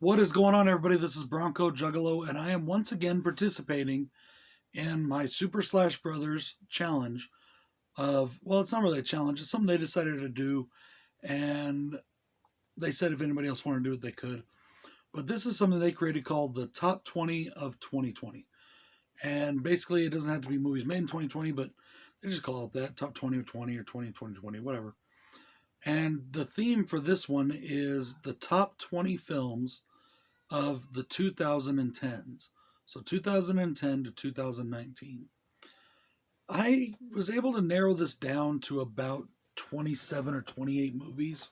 What is going on, everybody? This is BroncoJuggalo, and I am once again participating in my Super Slash Brothers challenge of, well, it's not really a challenge. It's something they decided to do, and they said if anybody else wanted to do it, they could. But this is something they created called the Top 20 of 2020. And basically, it doesn't have to be movies made in 2020, but they just call it that, Top 20 of 20 or 20 2020, whatever. And the theme for this one is the top 20 films of the 2010s. So 2010 to 2019. I was able to narrow this down to about 27 or 28 movies.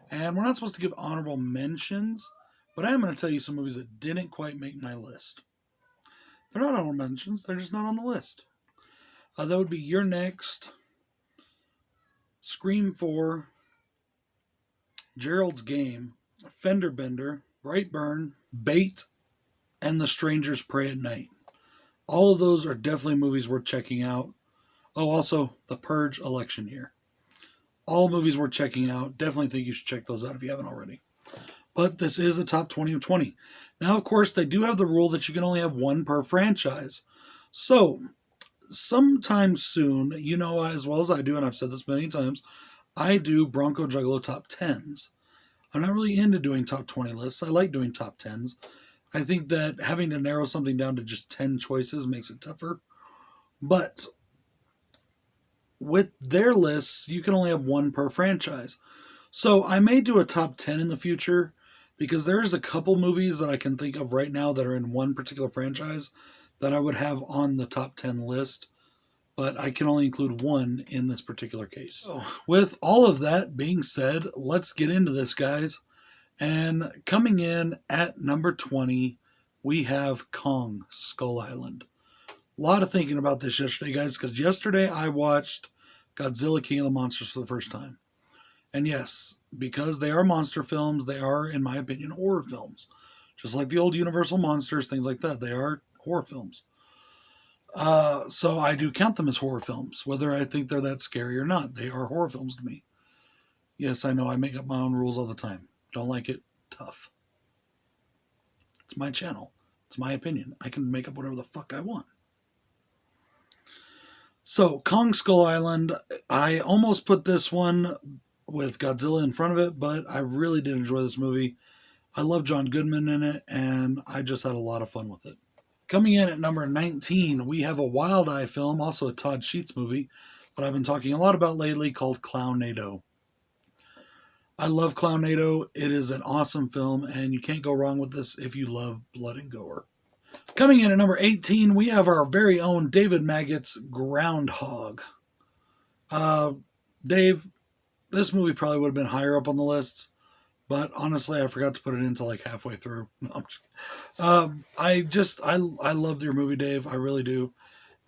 And we're not supposed to give honorable mentions, but I am going to tell you some movies that didn't quite make my list. They're not honorable mentions, they're just not on the list. That would be You're Next, Scream 4, Gerald's Game, Fender Bender, Brightburn, Bait, and The Strangers Pray at Night. All of those are definitely movies worth checking out. Oh, also, The Purge Election Year. All movies worth checking out. Definitely think you should check those out if you haven't already. But this is a top 20 of 20. Now, of course, they do have the rule that you can only have one per franchise. So, sometime soon, you know as well as I do, and I've said this many times, I do BroncoJuggalo top 10s. I'm not really into doing top 20 lists. I like doing top 10s. I think that having to narrow something down to just 10 choices makes it tougher. But with their lists, you can only have one per franchise. So I may do a top 10 in the future because there's a couple movies that I can think of right now that are in one particular franchise that I would have on the top 10 list. But I can only include one in this particular case. So, with all of that being said, let's get into this, guys. And coming in at number 20, we have Kong Skull Island. A lot of thinking about this yesterday, guys, because yesterday I watched Godzilla King of the Monsters for the first time. And yes, because they are monster films, they are, in my opinion, horror films. Just like the old Universal Monsters, things like that. They are horror films. So I do count them as horror films, whether I think they're that scary or not. They are horror films to me. Yes, I know I make up my own rules all the time. Don't like it? Tough. It's my channel. It's my opinion. I can make up whatever the fuck I want. So, Kong Skull Island, I almost put this one with Godzilla in front of it, but I really did enjoy this movie. I love John Goodman in it, and I just had a lot of fun with it. Coming in at number 19, we have a Wild Eye film, also a Todd Sheets movie, that I've been talking a lot about lately, called Clownado. I love Clownado. It is an awesome film, and you can't go wrong with this if you love blood and gore. Coming in at number 18, we have our very own David Maggott's Groundhog. Dave, this movie probably would have been higher up on the list, but honestly, I forgot to put it into like halfway through. No, I'm just I love your movie, Dave. I really do.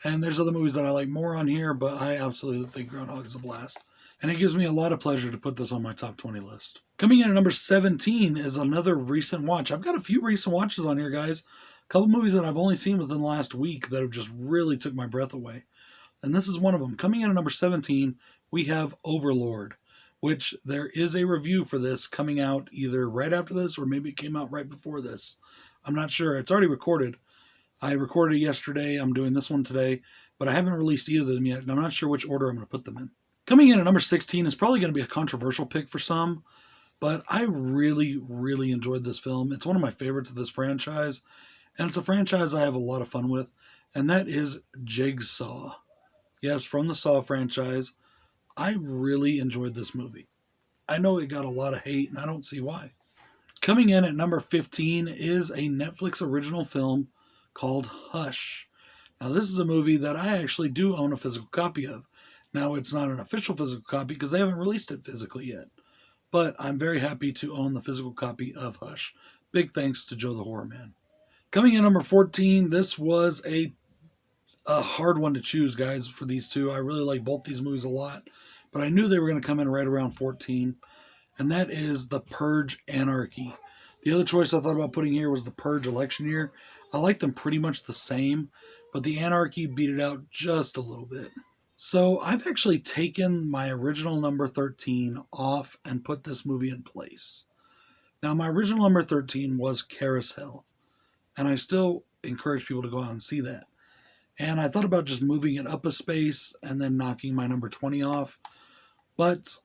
And there's other movies that I like more on here, but I absolutely think Groundhog is a blast. And it gives me a lot of pleasure to put this on my top 20 list. Coming in at number 17 is another recent watch. I've got a few recent watches on here, guys. A couple movies that I've only seen within the last week that have just really took my breath away. And this is one of them. Coming in at number 17, we have Overlord, which there is a review for this coming out either right after this or maybe it came out right before this. I'm not sure. It's already recorded. I recorded it yesterday. I'm doing this one today, but I haven't released either of them yet, and I'm not sure which order I'm going to put them in. Coming in at number 16 is probably going to be a controversial pick for some, but I really, really enjoyed this film. It's one of my favorites of this franchise, and it's a franchise I have a lot of fun with, and that is Jigsaw. Yes, from the Saw franchise. I really enjoyed this movie. I know it got a lot of hate, and I don't see why. Coming in at number 15 is a Netflix original film called Hush. Now, this is a movie that I actually do own a physical copy of. Now, it's not an official physical copy because they haven't released it physically yet. But I'm very happy to own the physical copy of Hush. Big thanks to Joe the Horror Man. Coming in number 14, this was a hard one to choose, guys, for these two. I really like both these movies a lot. But I knew they were going to come in right around 14. And that is The Purge Anarchy. The other choice I thought about putting here was The Purge Election Year. I like them pretty much the same, but the Anarchy beat it out just a little bit. So I've actually taken my original number 13 off and put this movie in place. Now, my original number 13 was Carousel, and I still encourage people to go out and see that. And I thought about just moving it up a space and then knocking my number 20 off. But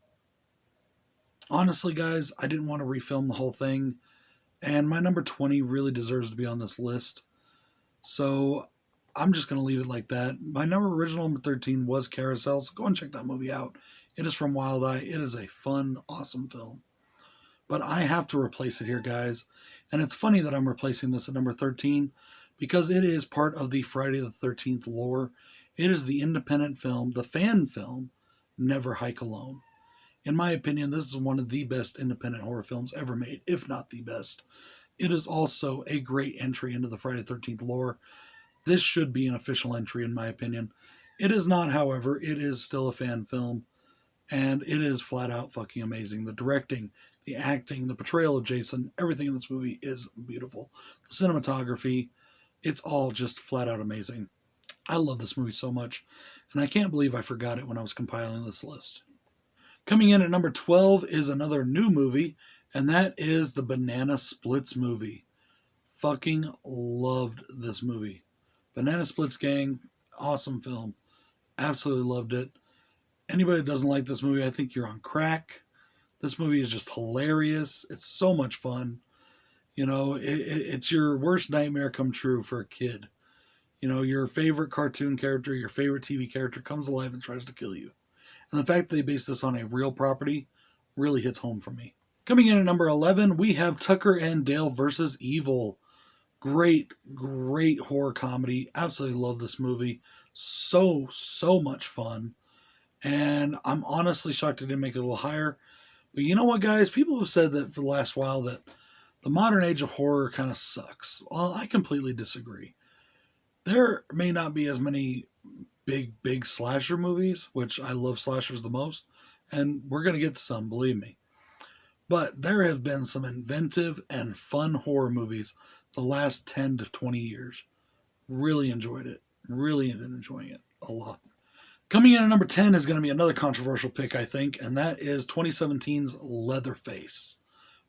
honestly, guys, I didn't want to refilm the whole thing. And my number 20 really deserves to be on this list. So I'm just going to leave it like that. My original number 13 was Carousel. So go and check that movie out. It is from Wild Eye. It is a fun, awesome film. But I have to replace it here, guys. And it's funny that I'm replacing this at number 13 because it is part of the Friday the 13th lore. It is the independent film, the fan film, Never Hike Alone. In my opinion, this is one of the best independent horror films ever made, if not the best. It is also a great entry into the Friday the 13th lore. This should be an official entry, in my opinion. It is not, however. It is still a fan film, and it is flat out fucking amazing. The directing, the acting, the portrayal of Jason, everything in this movie is beautiful. The cinematography, it's all just flat out amazing. I love this movie so much, and I can't believe I forgot it when I was compiling this list. Coming in at number 12 is another new movie, and that is the Banana Splits movie. Fucking loved this movie. Banana Splits Gang, awesome film. Absolutely loved it. Anybody that doesn't like this movie, I think you're on crack. This movie is just hilarious. It's so much fun. You know, it's your worst nightmare come true for a kid. You know, your favorite cartoon character, your favorite TV character comes alive and tries to kill you. And the fact that they based this on a real property really hits home for me. Coming in at number 11, we have Tucker and Dale versus Evil. Great, great horror comedy. Absolutely love this movie. So much fun. And I'm honestly shocked it didn't make it a little higher. But you know what, guys? People have said that for the last while that the modern age of horror kind of sucks. Well, I completely disagree. There may not be as many big slasher movies, which I love slashers the most, and we're going to get to some, believe me. But there have been some inventive and fun horror movies the last 10 to 20 years. Really enjoyed it. Really been enjoying it a lot. Coming in at number 10 is going to be another controversial pick, I think, and that is 2017's Leatherface.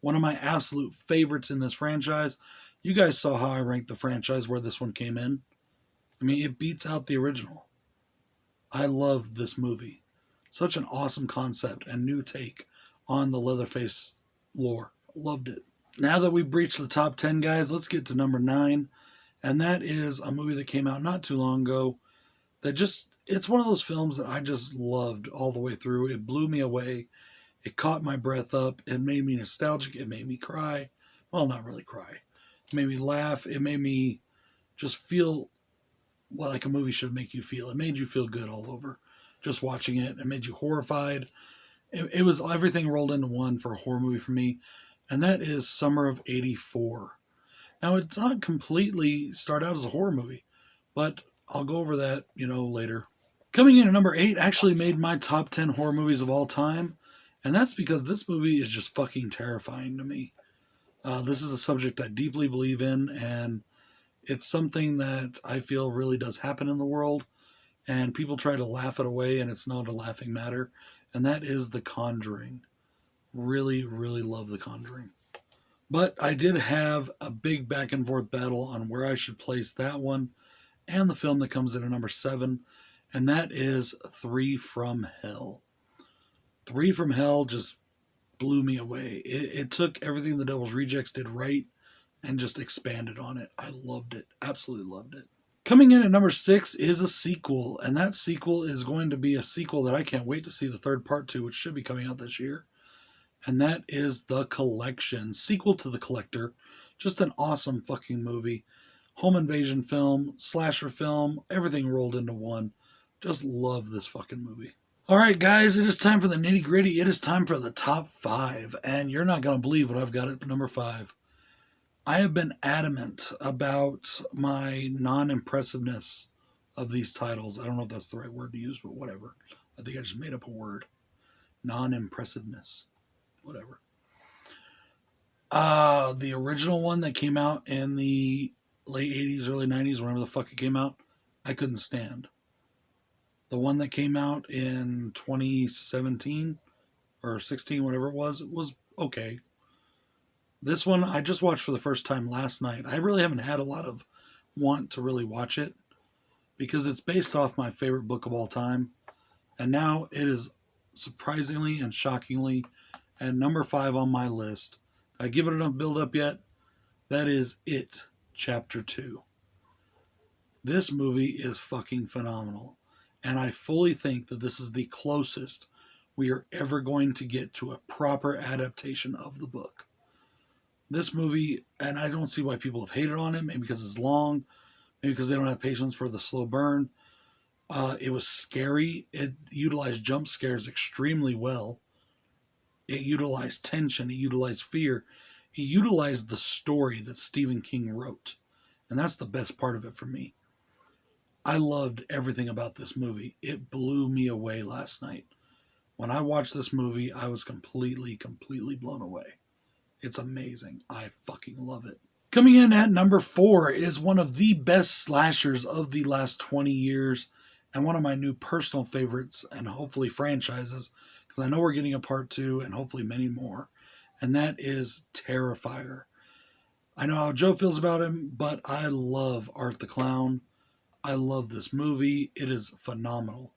One of my absolute favorites in this franchise. You guys saw how I ranked the franchise, where this one came in. I mean, it beats out the original. I love this movie. Such an awesome concept and new take on the Leatherface lore. Loved it. Now that we've breached the top 10, guys, let's get to number 9. And that is a movie that came out not too long ago that it's one of those films that I just loved all the way through. It blew me away. It caught my breath up. It made me nostalgic. It made me cry. Well, not really cry. It made me laugh. It made me just feel what like a movie should make you feel. It made you feel good all over just watching it. It made you horrified. It was everything rolled into one for a horror movie for me. And that is Summer of '84. Now, it's not completely start out as a horror movie, but I'll go over that, later. Coming in at number 8 actually made my top 10 horror movies of all time. And that's because this movie is just fucking terrifying to me. This is a subject I deeply believe in, and it's something that I feel really does happen in the world. And people try to laugh it away, and it's not a laughing matter. And that is The Conjuring. Really, really love The Conjuring. But I did have a big back and forth battle on where I should place that one and the film that comes in at number 7, and that is 3 from Hell. 3 from Hell just blew me away. It took everything The Devil's Rejects did right and just expanded on it. I loved it. Absolutely loved it. Coming in at number 6 is a sequel, and that sequel is going to be a sequel that I can't wait to see the third part to, which should be coming out this year. And that is The Collection, sequel to The Collector. Just an awesome fucking movie. Home invasion film, slasher film, everything rolled into one. Just love this fucking movie. Alright guys, it is time for the nitty gritty. It is time for the top 5. And you're not going to believe what I've got at number 5. I have been adamant about my non-impressiveness of these titles. I don't know if that's the right word to use, but whatever. I think I just made up a word. Non-impressiveness. Whatever. The original one that came out in the late 80s, early 90s, whenever the fuck it came out, I couldn't stand. The one that came out in 2017 or 16, whatever it was okay. This one I just watched for the first time last night. I really haven't had a lot of want to really watch it because it's based off my favorite book of all time. And now it is surprisingly and shockingly at number 5 on my list. I give it enough build up yet? That is It, Chapter 2. This movie is fucking phenomenal. And I fully think that this is the closest we are ever going to get to a proper adaptation of the book. This movie, and I don't see why people have hated on it, maybe because it's long, maybe because they don't have patience for the slow burn. It was scary. It utilized jump scares extremely well. It utilized tension. It utilized fear. It utilized the story that Stephen King wrote. And that's the best part of it for me. I loved everything about this movie. It blew me away last night. When I watched this movie, I was completely blown away. It's amazing. I fucking love it. Coming in at number 4 is one of the best slashers of the last 20 years and one of my new personal favorites and hopefully franchises, because I know we're getting a part 2 and hopefully many more, and that is Terrifier. I know how Joe feels about him, but I love Art the Clown. I love this movie. It is phenomenal.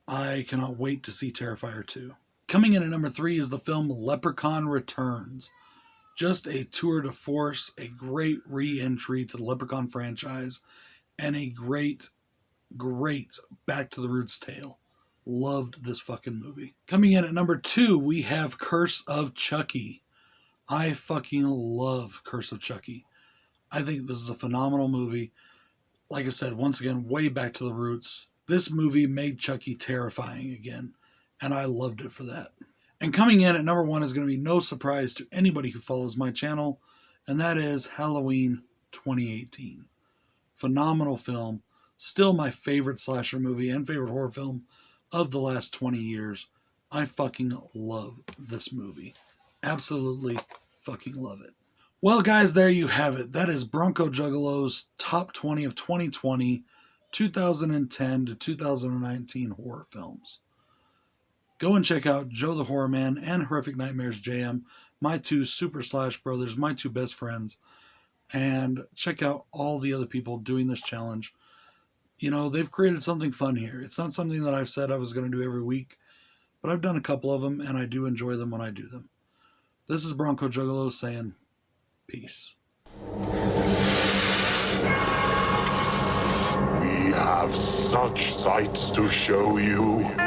I cannot wait to see Terrifier 2. Coming in at number 3 is the film Leprechaun Returns. Just a tour de force, a great re-entry to the Leprechaun franchise, and a great back to the roots tale. Loved this fucking movie. Coming in at number 2, we have Curse of Chucky. I fucking love Curse of Chucky. I think this is a phenomenal movie. Like I said, once again, way back to the roots. This movie made Chucky terrifying again, and I loved it for that. And coming in at number 1 is going to be no surprise to anybody who follows my channel, and that is Halloween 2018. Phenomenal film. Still my favorite slasher movie and favorite horror film of the last 20 years. I fucking love this movie. Absolutely fucking love it. Well, guys, there you have it. That is BroncoJuggalo's Top 20 of 2020, 2010 to 2019 horror films. Go and check out Joe the Horror Man and Horrific Nightmares JM, my 2 super slash brothers, my 2 best friends, and check out all the other people doing this challenge. You know, they've created something fun here. It's not something that I've said I was going to do every week, but I've done a couple of them, and I do enjoy them when I do them. This is BroncoJuggalo saying peace. We have such sights to show you.